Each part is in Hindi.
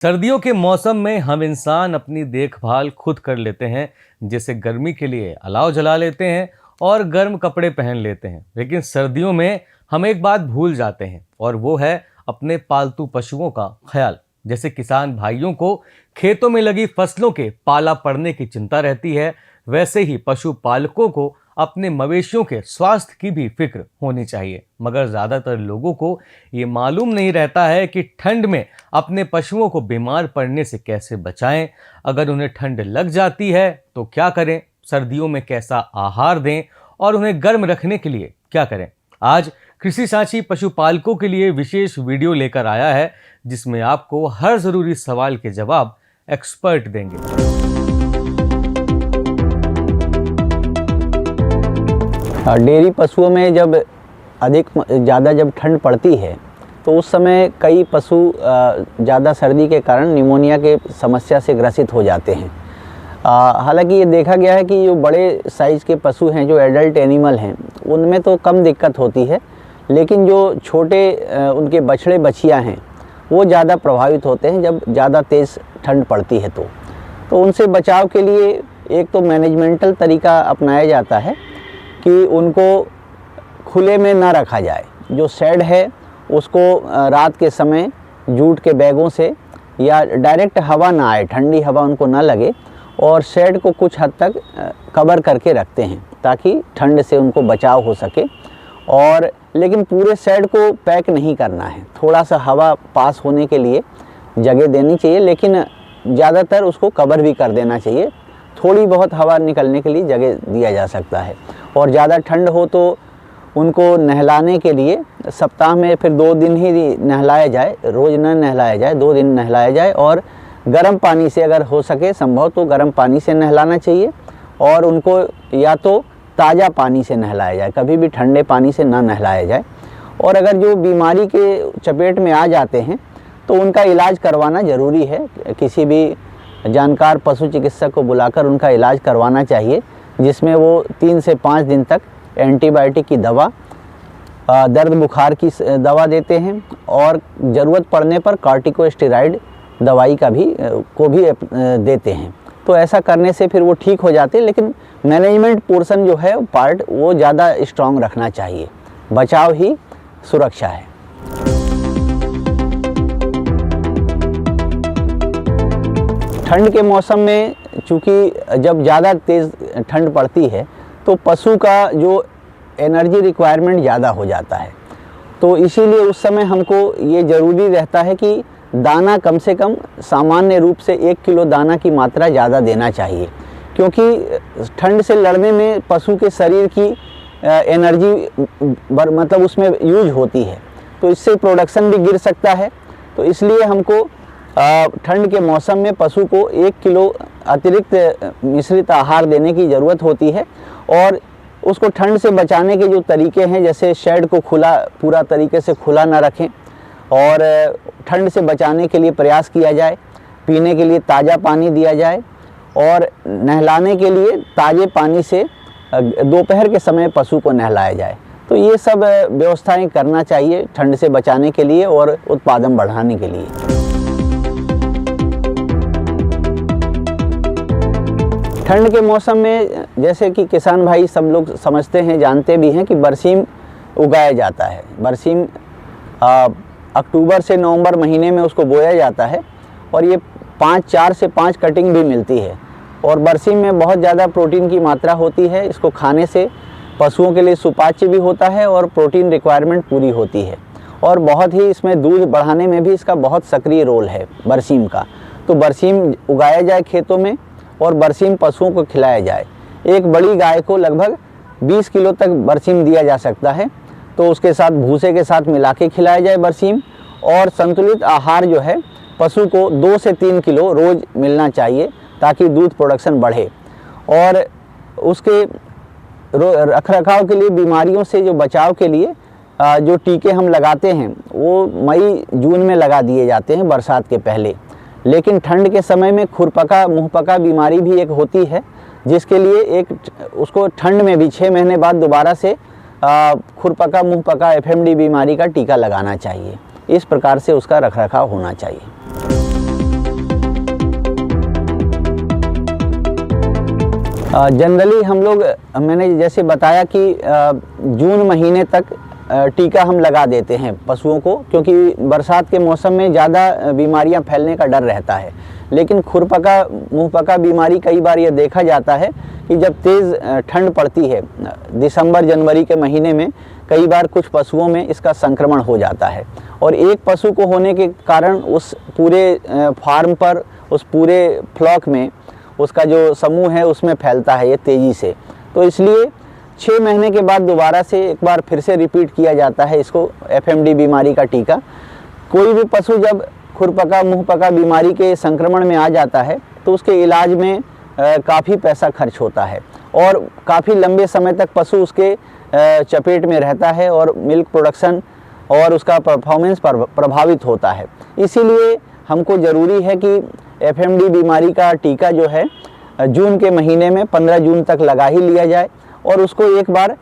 सर्दियों के मौसम में हम इंसान अपनी देखभाल खुद कर लेते हैं। जैसे गर्मी के लिए अलाव जला लेते हैं और गर्म कपड़े पहन लेते हैं। लेकिन सर्दियों में हम एक बात भूल जाते हैं और वो है अपने पालतू पशुओं का ख्याल। जैसे किसान भाइयों को खेतों में लगी फसलों के पाला पड़ने की चिंता रहती है, वैसे ही पशुपालकों को अपने मवेशियों के स्वास्थ्य की भी फिक्र होनी चाहिए। मगर ज़्यादातर लोगों को ये मालूम नहीं रहता है कि ठंड में अपने पशुओं को बीमार पड़ने से कैसे बचाएं। अगर उन्हें ठंड लग जाती है तो क्या करें, सर्दियों में कैसा आहार दें और उन्हें गर्म रखने के लिए क्या करें। आज कृषि साची पशुपालकों के लिए विशेष वीडियो लेकर आया है, जिसमें आपको हर ज़रूरी सवाल के जवाब एक्सपर्ट देंगे। डेयरी पशुओं में जब ज़्यादा जब ठंड पड़ती है तो उस समय कई पशु ज़्यादा सर्दी के कारण निमोनिया के समस्या से ग्रसित हो जाते हैं। हालांकि ये देखा गया है कि जो बड़े साइज़ के पशु हैं, जो एडल्ट एनिमल हैं, उनमें तो कम दिक्कत होती है, लेकिन जो छोटे उनके बछड़े बछियाँ हैं वो ज़्यादा प्रभावित होते हैं जब ज़्यादा तेज़ ठंड पड़ती है। तो उनसे बचाव के लिए एक तो मैनेजमेंटल तरीका अपनाया जाता है कि उनको खुले में ना रखा जाए। जो शेड है उसको रात के समय जूट के बैगों से या डायरेक्ट हवा ना आए, ठंडी हवा उनको ना लगे, और शेड को कुछ हद तक कवर करके रखते हैं ताकि ठंड से उनको बचाव हो सके। और लेकिन पूरे शेड को पैक नहीं करना है, थोड़ा सा हवा पास होने के लिए जगह देनी चाहिए, लेकिन ज़्यादातर उसको कवर भी कर देना चाहिए। थोड़ी बहुत हवा निकलने के लिए जगह दिया जा सकता है। और ज़्यादा ठंड हो तो उनको नहलाने के लिए सप्ताह में फिर 2 दिन ही नहलाया जाए, रोज़ न नहलाया जाए, 2 दिन नहलाया जाए। और गर्म पानी से अगर हो सके संभव तो गर्म पानी से नहलाना चाहिए, और उनको या तो ताज़ा पानी से नहलाया जाए, कभी भी ठंडे पानी से ना नहलाया जाए। और अगर जो बीमारी के चपेट में आ जाते हैं तो उनका इलाज करवाना ज़रूरी है। किसी भी जानकार पशु चिकित्सक को बुलाकर उनका इलाज करवाना चाहिए, जिसमें वो 3 से 5 दिन तक एंटीबायोटिक की दवा, दर्द बुखार की दवा देते हैं, और ज़रूरत पड़ने पर कॉर्टिकोस्टेरॉइड दवाई का भी देते हैं। तो ऐसा करने से फिर वो ठीक हो जाते हैं। लेकिन मैनेजमेंट पोर्शन जो है पार्ट वो ज़्यादा स्ट्रॉन्ग रखना चाहिए। बचाव ही सुरक्षा है। ठंड के मौसम में चूँकि जब ज़्यादा तेज़ ठंड पड़ती है तो पशु का जो एनर्जी रिक्वायरमेंट ज़्यादा हो जाता है। तो इसीलिए उस समय हमको ये ज़रूरी रहता है कि दाना कम से कम सामान्य रूप से 1 किलो दाना की मात्रा ज़्यादा देना चाहिए, क्योंकि ठंड से लड़ने में पशु के शरीर की एनर्जी मतलब उसमें यूज होती है, तो इससे प्रोडक्शन भी गिर सकता है। तो इसलिए हमको ठंड के मौसम में पशु को 1 किलो अतिरिक्त मिश्रित आहार देने की ज़रूरत होती है। और उसको ठंड से बचाने के जो तरीके हैं, जैसे शेड को पूरा तरीके से खुला ना रखें, और ठंड से बचाने के लिए प्रयास किया जाए, पीने के लिए ताज़ा पानी दिया जाए, और नहलाने के लिए ताज़े पानी से दोपहर के समय पशु को नहलाया जाए। तो ये सब व्यवस्थाएं करना चाहिए ठंड से बचाने के लिए और उत्पादन बढ़ाने के लिए। ठंड के मौसम में जैसे कि किसान भाई सब लोग समझते हैं, जानते भी हैं कि बरसीम उगाया जाता है। बरसीम अक्टूबर से नवंबर महीने में उसको बोया जाता है, और ये 4 से 5 कटिंग भी मिलती है। और बरसीम में बहुत ज़्यादा प्रोटीन की मात्रा होती है। इसको खाने से पशुओं के लिए सुपाच्य भी होता है और प्रोटीन रिक्वायरमेंट पूरी होती है। और बहुत ही इसमें दूध बढ़ाने में भी इसका बहुत सक्रिय रोल है बरसीम का। तो बरसीम उगाया जाए खेतों में और बरसीम पशुओं को खिलाया जाए। एक बड़ी गाय को लगभग 20 किलो तक बरसीम दिया जा सकता है, तो उसके साथ भूसे के साथ मिला के खिलाया जाए बरसीम। और संतुलित आहार जो है पशु को 2 से 3 किलो रोज़ मिलना चाहिए ताकि दूध प्रोडक्शन बढ़े। और उसके रखरखाव के लिए, बीमारियों से जो बचाव के लिए जो टीके हम लगाते हैं वो मई जून में लगा दिए जाते हैं, बरसात के पहले। लेकिन ठंड के समय में खुरपका मुंहपका बीमारी भी एक होती है, जिसके लिए उसको ठंड में भी 6 महीने बाद दोबारा से खुरपका मुंहपका FMD बीमारी का टीका लगाना चाहिए। इस प्रकार से उसका रखरखाव होना चाहिए। जनरली हम लोग, मैंने जैसे बताया कि जून महीने तक टीका हम लगा देते हैं पशुओं को, क्योंकि बरसात के मौसम में ज़्यादा बीमारियां फैलने का डर रहता है। लेकिन खुरपका मुंहपका बीमारी कई बार ये देखा जाता है कि जब तेज़ ठंड पड़ती है दिसंबर जनवरी के महीने में, कई बार कुछ पशुओं में इसका संक्रमण हो जाता है और एक पशु को होने के कारण उस पूरे फार्म पर, उस पूरे फ्लॉक में, उसका जो समूह है उसमें फैलता है ये तेज़ी से। तो इसलिए 6 महीने के बाद दोबारा से एक बार फिर से रिपीट किया जाता है इसको, FMD बीमारी का टीका। कोई भी पशु जब खुरपका मुंहपका बीमारी के संक्रमण में आ जाता है तो उसके इलाज में काफ़ी पैसा खर्च होता है और काफ़ी लंबे समय तक पशु उसके चपेट में रहता है और मिल्क प्रोडक्शन और उसका परफॉर्मेंस प्रभावित होता है। इसीलिए हमको ज़रूरी है कि FMD बीमारी का टीका जो है जून के महीने में 15 जून तक लगा ही लिया जाए और उसको एक बार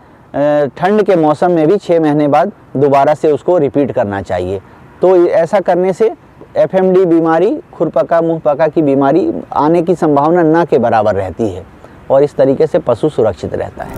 ठंड के मौसम में भी 6 महीने बाद दोबारा से उसको रिपीट करना चाहिए। तो ऐसा करने से FMD बीमारी, खुरपका मुंहपका की बीमारी आने की संभावना ना के बराबर रहती है और इस तरीके से पशु सुरक्षित रहता है।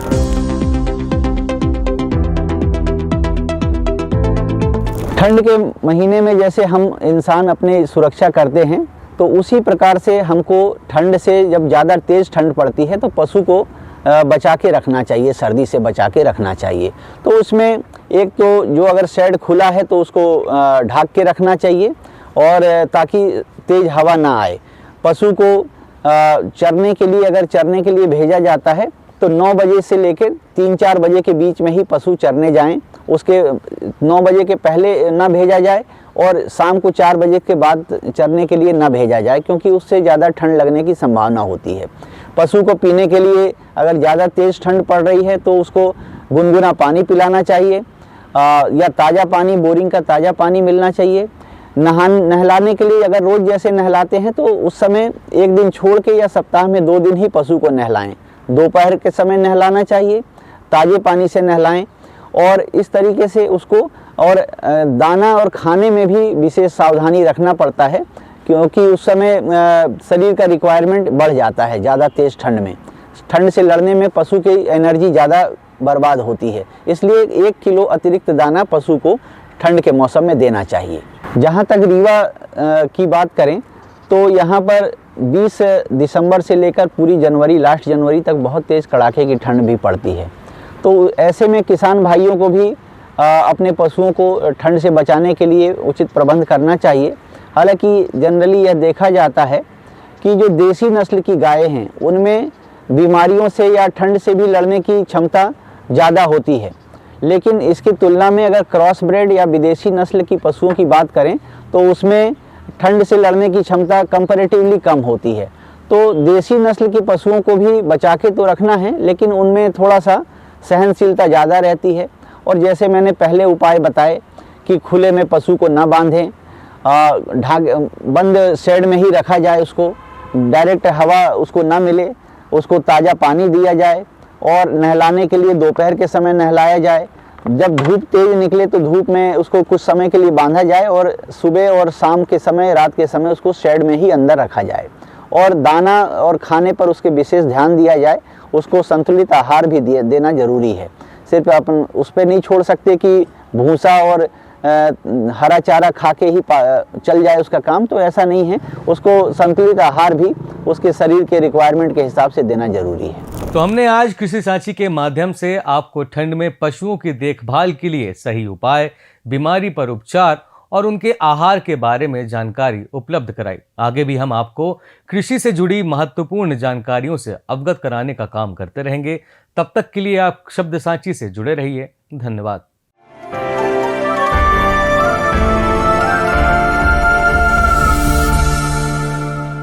ठंड के महीने में जैसे हम इंसान अपनी सुरक्षा करते हैं, तो उसी प्रकार से हमको ठंड से, जब ज़्यादा तेज़ ठंड पड़ती है तो पशु को बचा के रखना चाहिए, सर्दी से बचा के रखना चाहिए। तो उसमें एक तो जो अगर शेड खुला है तो उसको ढक के रखना चाहिए और ताकि तेज़ हवा ना आए। पशु को चरने के लिए, अगर चरने के लिए भेजा जाता है तो 9 बजे से लेकर 3-4 बजे के बीच में ही पशु चरने जाएं। उसके 9 बजे के पहले ना भेजा जाए और शाम को 4 बजे के बाद चरने के लिए ना भेजा जाए, क्योंकि उससे ज़्यादा ठंड लगने की संभावना होती है। पशु को पीने के लिए अगर ज़्यादा तेज़ ठंड पड़ रही है तो उसको गुनगुना पानी पिलाना चाहिए या ताज़ा पानी, बोरिंग का ताज़ा पानी मिलना चाहिए। नहलाने के लिए अगर रोज़ जैसे नहलाते हैं तो उस समय एक दिन छोड़ के या सप्ताह में 2 दिन ही पशु को नहलाएं। दोपहर के समय नहलाना चाहिए, ताज़े पानी से नहलाएं और इस तरीके से उसको, और दाना और खाने में भी विशेष सावधानी रखना पड़ता है, क्योंकि उस समय शरीर का रिक्वायरमेंट बढ़ जाता है ज़्यादा तेज़ ठंड में। ठंड से लड़ने में पशु की एनर्जी ज़्यादा बर्बाद होती है, इसलिए 1 किलो अतिरिक्त दाना पशु को ठंड के मौसम में देना चाहिए। जहाँ तक रीवा की बात करें तो यहाँ पर 20 दिसंबर से लेकर पूरी जनवरी, लास्ट जनवरी तक बहुत तेज़ कड़ाके की ठंड भी पड़ती है। तो ऐसे में किसान भाइयों को भी अपने पशुओं को ठंड से बचाने के लिए उचित प्रबंध करना चाहिए। हालांकि जनरली यह देखा जाता है कि जो देसी नस्ल की गायें हैं उनमें बीमारियों से या ठंड से भी लड़ने की क्षमता ज़्यादा होती है, लेकिन इसकी तुलना में अगर क्रॉस ब्रेड या विदेशी नस्ल की पशुओं की बात करें तो उसमें ठंड से लड़ने की क्षमता कंपैरेटिवली कम होती है। तो देसी नस्ल की पशुओं को भी बचा के तो रखना है, लेकिन उनमें थोड़ा सा सहनशीलता ज़्यादा रहती है। और जैसे मैंने पहले उपाय बताए कि खुले में पशु को ना बांधें, बंद शेड में ही रखा जाए, उसको डायरेक्ट हवा उसको ना मिले, उसको ताज़ा पानी दिया जाए और नहलाने के लिए दोपहर के समय नहलाया जाए। जब धूप तेज़ निकले तो धूप में उसको कुछ समय के लिए बांधा जाए और सुबह और शाम के समय, रात के समय उसको शेड में ही अंदर रखा जाए और दाना और खाने पर उसके विशेष ध्यान दिया जाए। उसको संतुलित आहार भी देना जरूरी है। सिर्फ अपन उस पर नहीं छोड़ सकते कि भूसा और हरा चारा खा के ही चल जाए उसका काम, तो ऐसा नहीं है। उसको संतुलित आहार भी उसके शरीर के रिक्वायरमेंट के हिसाब से देना जरूरी है। तो हमने आज कृषि सांची के माध्यम से आपको ठंड में पशुओं की देखभाल के लिए सही उपाय, बीमारी पर उपचार और उनके आहार के बारे में जानकारी उपलब्ध कराई। आगे भी हम आपको कृषि से जुड़ी महत्वपूर्ण जानकारियों से अवगत कराने का काम करते रहेंगे। तब तक के लिए आप शब्द सांची से जुड़े रहिए। धन्यवाद।